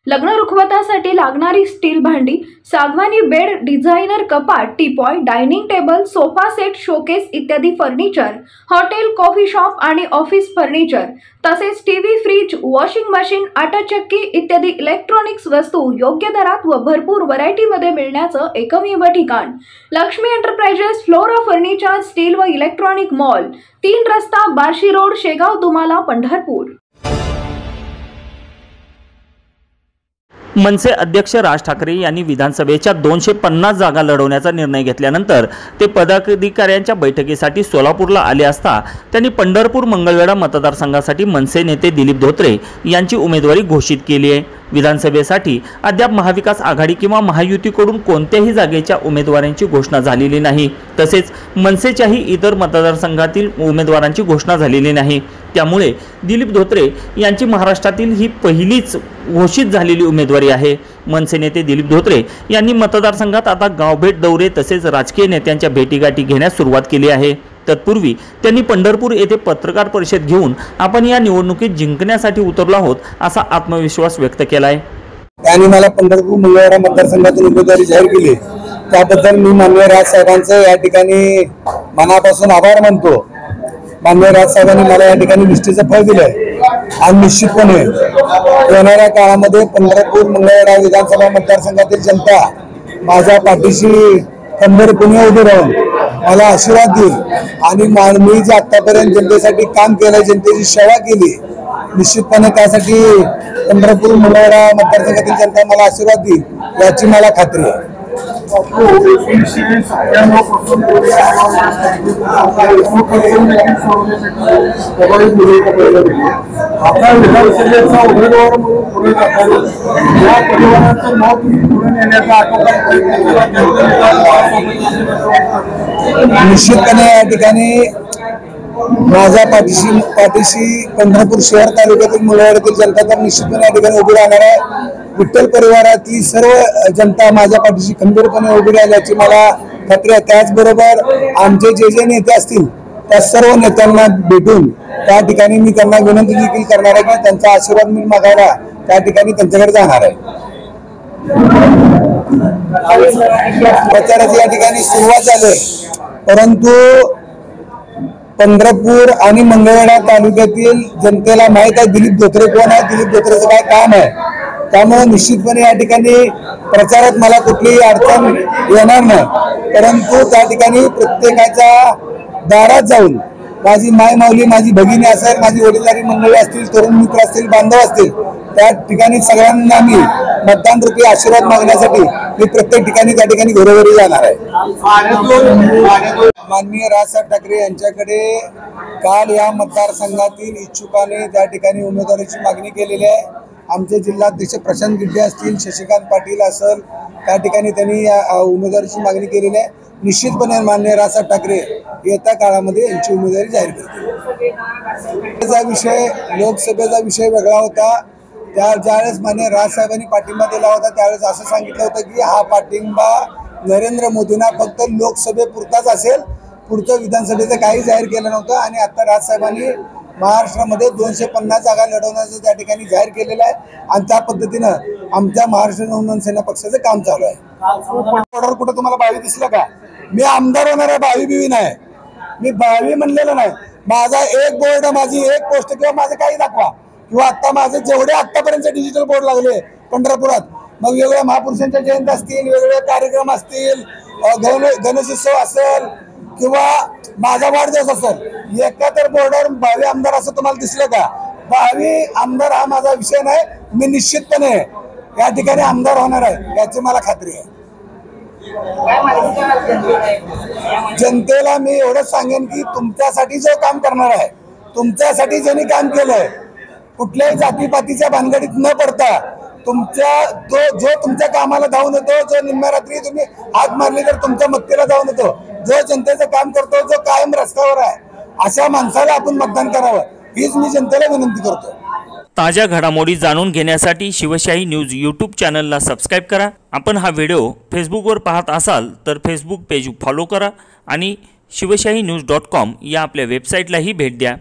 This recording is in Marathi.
लग्न रुखवतासाठी लागणारी स्टील भांडी, सागवानी बेड, डिझायनर कपाट, teapoy, dining table, sofa set, showcase इत्यादी फर्निचर, हॉटेल, कॉफी शॉप आणि ऑफिस फर्निचर, तसेच टीव्ही, फ्रीज, वॉशिंग मशीन, आटा चक्की इत्यादी इलेक्ट्रॉनिक्स वस्तू योग्य दरात व भरपूर व्हरायटीमध्ये मिळण्याचं एकमेव ठिकाण Lakshmi enterprises flora furniture steel व इलेक्ट्रॉनिक मॉल, 3 रस्ता, बार्शी रोड, शेगाव दुमाला, पंढरपूर। मनसे अध्यक्ष राज ठाकरे यांनी विधानसभेच्या 250 जागा लढवण्याचा निर्णय घेतल्यानंतर ते पदाधिकाऱ्यांच्या बैठकीसाठी सोलापूरला आले असता त्यांनी पंढरपूर मंगळवेढा मतदारसंघासाठी मनसे नेते दिलीप धोत्रे यांची उमेदवारी घोषित केली आहे। विधानसभेसाठी अद्याप महाविकास आघाडी किंवा महायुतीकडून कोणत्याही जागेच्या उमेदवारांची घोषणा झालेली नाही। तसेच मनसेच्याही इतर मतदारसंघातील उमेदवारांची घोषणा झालेली नाही। त्यामुळे दिलीप धोत्रे यांची महाराष्ट्रातील ही पहिलीच घोषित झालेली उमेदवारी आहे। मनसे नेते दिलीप धोत्रे यांनी मतदारसंघात आता गावभेट दौरे तसेच राजकीय नेत्यांच्या भेटीगाठी घेण्यास सुरुवात केली आहे। तत्पूर्वी त्यांनी पंढरपूर येथे पत्रकार परिषद घेऊन आपण या निवडणुकीत जिंकण्यासाठी उतरलो आहोत असा आत्मविश्वास व्यक्त केला आहे। त्यांनी मला पंढरपूर मंगळवेढा मतदारसंघातून उमेदवारी जाहीर केली, त्याबद्दल मी माननीय राजसाहेबांचे या ठिकाणी मनापासून आभार मानतो। माननीय राजसाहेबांनी मला या ठिकाणी निष्ठेचं फळ दिलंय आणि निश्चितपणे येणाऱ्या काळामध्ये पंढरपूर मंगळवेढा विधानसभा मतदारसंघातील जनता माझ्या पाठीशी खंबीरपणे उभी राहून मला आशीर्वाद देईल आणि मी जे आतापर्यंत जनतेसाठी काम केलं, जनतेची सेवा केली, निश्चितपणे त्यासाठी पंढरपूर मंगळवेढा मतदारसंघातील जनता मला आशीर्वाद देईल याची मला खात्री आहे। निश्चितपणे या ठिकाणी माझ्या पाठीशी पंढरपूर शहर तालुक्यातील मंगळवेढ्यातील जनता तर निश्चितपणे या ठिकाणी उभी राहणार आहे। विठ्ठल परिवारातली सर्व जनता माझ्या पाठीशी खंबीरपणे उभी राहील याची मला खात्री आहे। त्याचबरोबर आमचे जे नेते असतील त्या सर्व नेत्यांना भेटून त्या ठिकाणी मी त्यांना विनंती देखील करणार आहे की त्यांचा आशीर्वाद मी मागायला त्या ठिकाणी त्यांच्याकडे जाणार आहे। प्रचाराची या ठिकाणी सुरुवात झाली, परंतु पंढरपूर आणि मंगळवेढा तालुक्यातील जनतेला माहित आहे दिलीप धोत्रे कोण आहे, दिलीप धोत्रेचं काय काम आहे। त्यामुळे निश्चितपणे या ठिकाणी प्रचारात मला कुठलीही अडचण येणार नाही, परंतु त्या ठिकाणी प्रत्येकाच्या दारात जाऊन माझी माय माऊली, माझी भगिनी असेल, माझी वडीलधारी मंडळी असतील, तरुण मित्र असतील, बांधव असतील, त्या ठिकाणी सगळ्यांना मी मतदान रूपी आशीर्वाद मागण्यासाठी मी प्रत्येक ठिकाणी त्या ठिकाणी घरोघरी जाणार आहे। माननीय राजसाहेब ठाकरे यांच्याकडे काल या मतदारसंघातील इच्छुकाने त्या ठिकाणी उमेदवारीची मागणी केलेली आहे। आमचे जिल्हाध्यक्ष प्रशांत गिड्डे असतील, शशिकांत पाटील असेल, त्या ठिकाणी त्यांनी उमेदवारीची मागणी केलेली आहे। निश्चितपणे माननीय राजसाहेब ठाकरे येत्या काळामध्ये यांची उमेदवारी जाहीर करतील। विषय लोकसभेचा विषय वेगळा होता, ज्यावेळेस माननीय राजसाहेबांनी पाठिंबा दिला होता त्यावेळेस असं सांगितलं होतं की हा पाठिंबा नरेंद्र मोदींना फक्त लोकसभेपुरताच असेल, पुढचं विधानसभेचं काही जाहीर केलं नव्हतं। आणि आता राजसाहेबांनी महाराष्ट्रामध्ये 250 जागा लढवण्याचं त्या ठिकाणी जाहीर केलेलं आहे आणि त्या पद्धतीनं आमच्या महाराष्ट्र नवनिर्माण सेना पक्षाचं काम चालू आहे। कुठं तुम्हाला बावी दिसलं का? मी आमदार होणार आहे, बावी बिवी नाही, मी बावी म्हणलेलं नाही। माझा एक बोर्ड, माझी एक पोस्ट किंवा माझं काही दाखवा, किंवा आता माझे जेवढे आतापर्यंत डिजिटल बोर्ड लागले पंढरपुरात, मग वेगवेगळ्या महापुरुषांच्या जयंती असतील, वेगवेगळे कार्यक्रम असतील, गणेशोत्सव असेल किंवा माझा वाढदिवस असेल, एका तर बोर्डावर 22 आमदार असं तुम्हाला दिसलं का? 22 आमदार हा माझा विषय नाही, मी निश्चितपणे या ठिकाणी आमदार होणार आहे याची मला खात्री आहे। जनतेला मी एवढंच सांगेन की तुमच्यासाठी जो काम करणार आहे, तुमच्यासाठी ज्यांनी काम केलंय, कुठल्याही जातीपातीच्या भानगडीत न पडता जो तुमच्या कामाला धावून येतो, जो निम्म्या रात्री तुम्ही हात मारली तर तुमच्या मत्तेला धावून येतो, जो जनतेचं काम करतो, जो कायम रस्त्यावर आहे, अशा माणसाला आपण मतदान करावं हीच मी जनतेला विनंती करतो। ताज्या घडामोडी जाणून घेण्यासाठी शिवशाही न्यूज यूट्यूब चॅनलला सबस्क्राईब करा। आपण हा व्हिडिओ फेसबुकवर पाहत असाल तर फेसबुक पेज फॉलो करा आणि शिवशाही न्यूज.com या आपल्या वेबसाईटलाही भेट द्या।